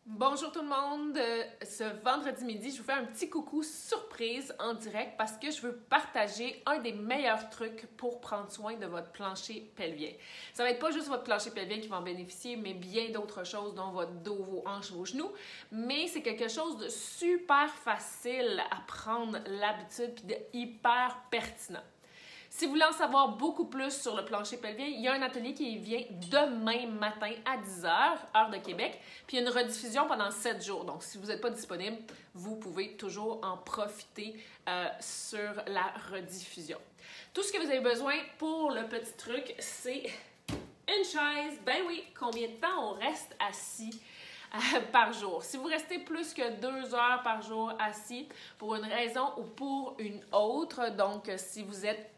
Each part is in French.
Bonjour tout le monde, ce vendredi midi, je vous fais un petit coucou surprise en direct parce que je veux partager un des meilleurs trucs pour prendre soin de votre plancher pelvien. Ça va être pas juste votre plancher pelvien qui va en bénéficier, mais bien d'autres choses dont votre dos, vos hanches, vos genoux. Mais c'est quelque chose de super facile à prendre l'habitude puis de hyper pertinent. Si vous voulez en savoir beaucoup plus sur le plancher pelvien, il y a un atelier qui vient demain matin à 10h, heure de Québec, puis il y a une rediffusion pendant 7 jours. Donc, si vous n'êtes pas disponible, vous pouvez toujours en profiter sur la rediffusion. Tout ce que vous avez besoin pour le petit truc, c'est une chaise. Ben oui, combien de temps on reste assis par jour? Si vous restez plus que 2 heures par jour assis pour une raison ou pour une autre, donc si vous êtes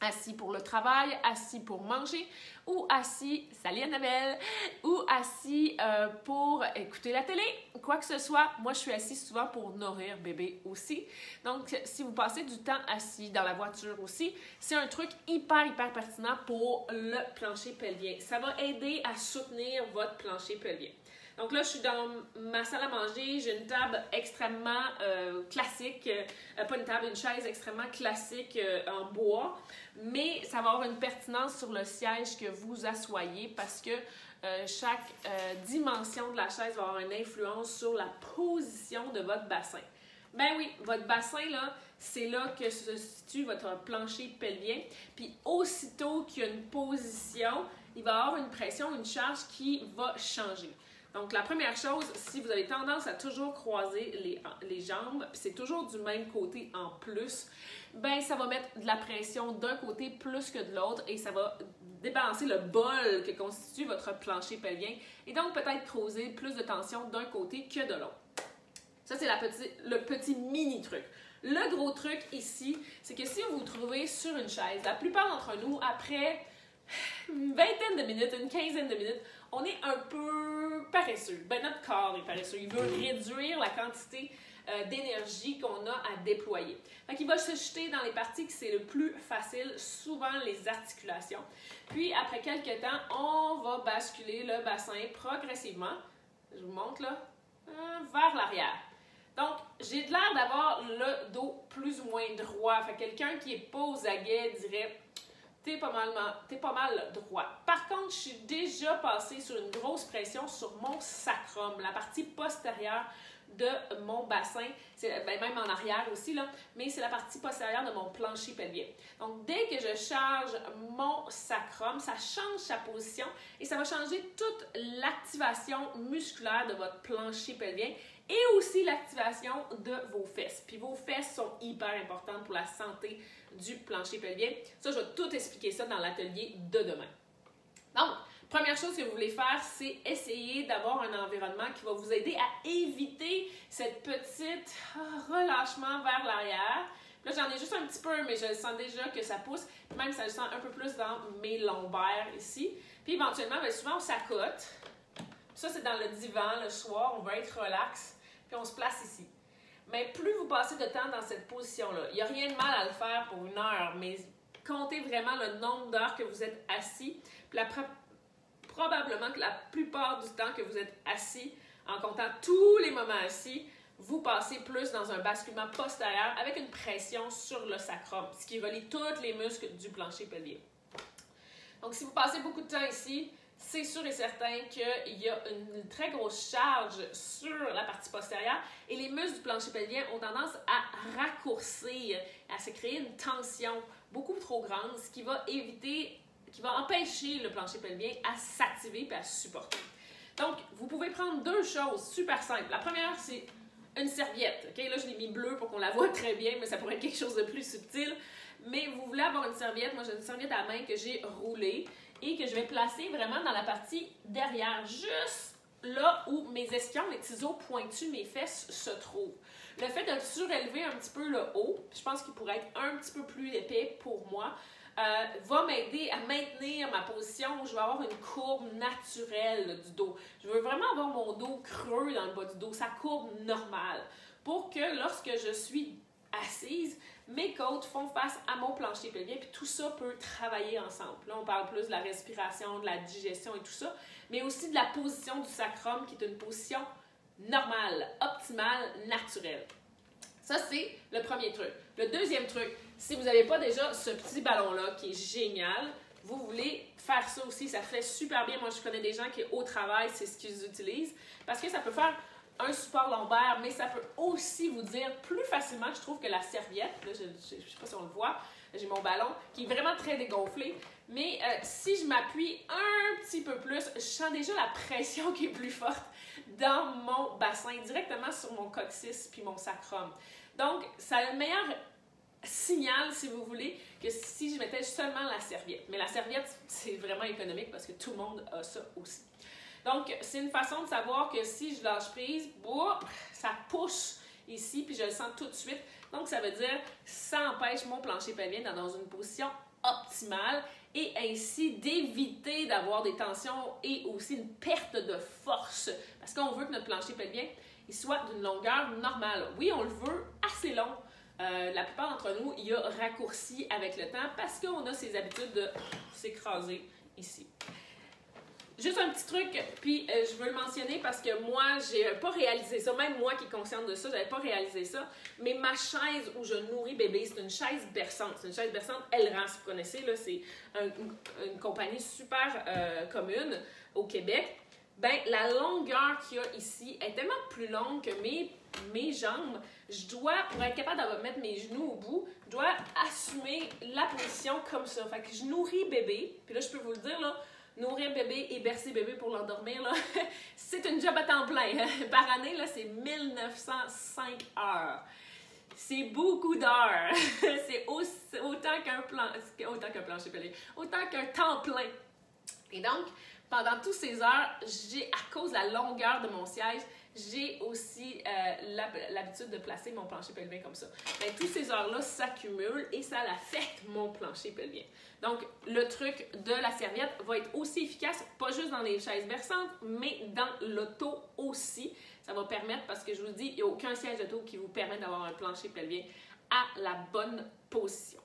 assis pour le travail, assis pour manger, ou assis, salut Annabelle, ou assis pour écouter la télé, quoi que ce soit. Moi, je suis assise souvent pour nourrir bébé aussi. Donc, si vous passez du temps assis dans la voiture aussi, c'est un truc hyper pertinent pour le plancher pelvien. Ça va aider à soutenir votre plancher pelvien. Donc là, je suis dans ma salle à manger, j'ai une table extrêmement classique, pas une table, une chaise extrêmement classique en bois, mais ça va avoir une pertinence sur le siège que vous assoyez parce que chaque dimension de la chaise va avoir une influence sur la position de votre bassin. Ben oui, votre bassin, là, c'est là que se situe votre plancher pelvien. Puis aussitôt qu'il y a une position, il va y avoir une pression, une charge qui va changer. Donc, la première chose, si vous avez tendance à toujours croiser les jambes, puis c'est toujours du même côté en plus, ben ça va mettre de la pression d'un côté plus que de l'autre et ça va débalancer le bol que constitue votre plancher pelvien et donc peut-être causer plus de tension d'un côté que de l'autre. Ça, c'est le petit mini truc. Le gros truc ici, c'est que si vous vous trouvez sur une chaise, la plupart d'entre nous, après une vingtaine de minutes, une quinzaine de minutes, on est un peu paresseux. Ben, notre corps est paresseux. Il veut réduire la quantité d'énergie qu'on a à déployer. Fait qu'il va se jeter dans les parties que c'est le plus facile, souvent les articulations. Puis, après quelques temps, on va basculer le bassin progressivement, je vous montre là, vers l'arrière. Donc, j'ai de l'air d'avoir le dos plus ou moins droit. Fait que quelqu'un qui n'est pas aux aguets dirait t'es pas mal droit. Par contre, je suis déjà passée sur une grosse pression sur mon sacrum, la partie postérieure de mon bassin, même en arrière aussi, là, mais c'est la partie postérieure de mon plancher pelvien. Donc, dès que je charge mon sacrum, ça change sa position et ça va changer toute l'activation musculaire de votre plancher pelvien et aussi l'activation de vos fesses. Puis vos fesses sont hyper importantes pour la santé du plancher pelvien. Ça, je vais tout expliquer ça dans l'atelier de demain. Donc, première chose que vous voulez faire, c'est essayer d'avoir un environnement qui va vous aider à éviter cette petite relâchement vers l'arrière. Là, j'en ai juste un petit peu, mais je sens déjà que ça pousse. Même, ça le sent un peu plus dans mes lombaires ici. Puis éventuellement, bien, souvent, on s'accote. Ça, c'est dans le divan le soir. On va être relax. Puis on se place ici. Mais plus vous passez de temps dans cette position-là, il n'y a rien de mal à le faire pour 1 heure, mais comptez vraiment le nombre d'heures que vous êtes assis. Puis probablement que la plupart du temps que vous êtes assis, en comptant tous les moments assis, vous passez plus dans un basculement postérieur avec une pression sur le sacrum, ce qui relie tous les muscles du plancher pelvien. Donc, si vous passez beaucoup de temps ici, c'est sûr et certain qu'il y a une très grosse charge sur la partie postérieure et les muscles du plancher pelvien ont tendance à raccourcir, à se créer une tension beaucoup trop grande, ce qui va empêcher le plancher pelvien à s'activer et à se supporter. Donc, vous pouvez prendre 2 choses super simples. La première, c'est une serviette. Okay? Là, je l'ai mis bleu pour qu'on la voit très bien, mais ça pourrait être quelque chose de plus subtil. Mais vous voulez avoir une serviette, moi j'ai une serviette à main que j'ai roulée et que je vais placer vraiment dans la partie derrière, juste là où mes ischions, les petits os pointus, mes fesses se trouvent. Le fait de surélever un petit peu le haut, je pense qu'il pourrait être un petit peu plus épais pour moi, va m'aider à maintenir ma position où je vais avoir une courbe naturelle du dos. Je veux vraiment avoir mon dos creux dans le bas du dos, sa courbe normale, pour que lorsque je suis assise, mes côtes font face à mon plancher pelvien, puis tout ça peut travailler ensemble. Là, on parle plus de la respiration, de la digestion et tout ça, mais aussi de la position du sacrum, qui est une position normal, optimal, naturel. Ça, c'est le premier truc. Le deuxième truc, si vous n'avez pas déjà ce petit ballon-là qui est génial, vous voulez faire ça aussi, ça fait super bien. Moi, je connais des gens qui, au travail, c'est ce qu'ils utilisent parce que ça peut faire un support lombaire, mais ça peut aussi vous dire plus facilement, je trouve, que la serviette. Là, je ne sais pas si on le voit, j'ai mon ballon qui est vraiment très dégonflé. Mais si je m'appuie un petit peu plus, je sens déjà la pression qui est plus forte dans mon bassin, directement sur mon coccyx puis mon sacrum. Donc, ça a le meilleur signal, si vous voulez, que si je mettais seulement la serviette. Mais la serviette, c'est vraiment économique parce que tout le monde a ça aussi. Donc, c'est une façon de savoir que si je lâche prise, ça pousse ici, puis je le sens tout de suite. Donc, ça veut dire ça empêche mon plancher pelvien d'être dans une position optimale et ainsi d'éviter d'avoir des tensions et aussi une perte de force. Parce qu'on veut que notre plancher pelvien il soit d'une longueur normale. Oui, on le veut assez long. La plupart d'entre nous, il y a raccourci avec le temps parce qu'on a ces habitudes de s'écraser ici. Juste un petit truc, puis je veux le mentionner parce que moi, j'ai pas réalisé ça. Même moi qui est consciente de ça, j'avais pas réalisé ça. Mais ma chaise où je nourris bébé, c'est une chaise berçante. C'est une chaise berçante Elran, si vous connaissez. Là, c'est une compagnie super commune au Québec. Ben, la longueur qu'il y a ici est tellement plus longue que mes jambes. Je dois, pour être capable de mettre mes genoux au bout, je dois assumer la position comme ça. Fait que je nourris bébé. Puis là, je peux vous le dire, là, nourrir bébé et bercer bébé pour l'endormir, là, c'est une job à temps plein. Par année, là, c'est 1905 heures. C'est beaucoup d'heures. C'est autant qu'un plancher pelvien, autant qu'un temps plein. Et donc, pendant toutes ces heures, à cause de la longueur de mon siège, j'ai aussi l'habitude de placer mon plancher pelvien comme ça. Bien, toutes ces heures-là s'accumulent et ça affecte mon plancher pelvien. Donc, le truc de la serviette va être aussi efficace, pas juste dans les chaises berçantes, mais dans l'auto aussi. Ça va permettre, parce que je vous dis, il n'y a aucun siège d'auto qui vous permet d'avoir un plancher pelvien à la bonne position.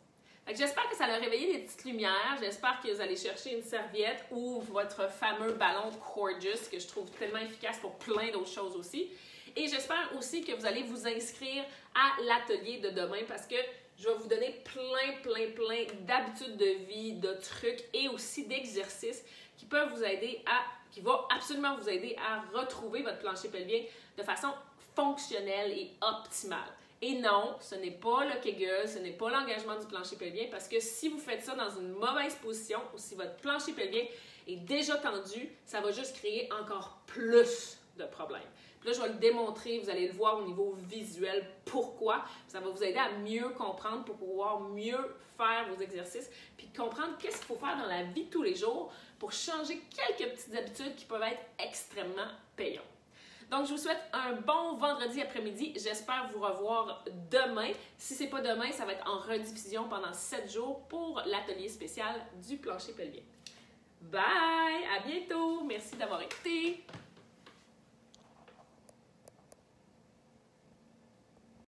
J'espère que ça a réveillé des petites lumières. J'espère que vous allez chercher une serviette ou votre fameux ballon Coregeous que je trouve tellement efficace pour plein d'autres choses aussi. Et j'espère aussi que vous allez vous inscrire à l'atelier de demain parce que je vais vous donner plein d'habitudes de vie, de trucs et aussi d'exercices qui peuvent vous aider qui vont absolument vous aider à retrouver votre plancher pelvien de façon fonctionnelle et optimale. Et non, ce n'est pas le Kegel, ce n'est pas l'engagement du plancher pelvien parce que si vous faites ça dans une mauvaise position ou si votre plancher pelvien est déjà tendu, ça va juste créer encore plus de problèmes. Puis là, je vais le démontrer, vous allez le voir au niveau visuel, pourquoi. Ça va vous aider à mieux comprendre pour pouvoir mieux faire vos exercices puis comprendre qu'est-ce qu'il faut faire dans la vie de tous les jours pour changer quelques petites habitudes qui peuvent être extrêmement payantes. Donc, je vous souhaite un bon vendredi après-midi. J'espère vous revoir demain. Si ce n'est pas demain, ça va être en rediffusion pendant 7 jours pour l'atelier spécial du plancher pelvien. Bye! À bientôt! Merci d'avoir écouté!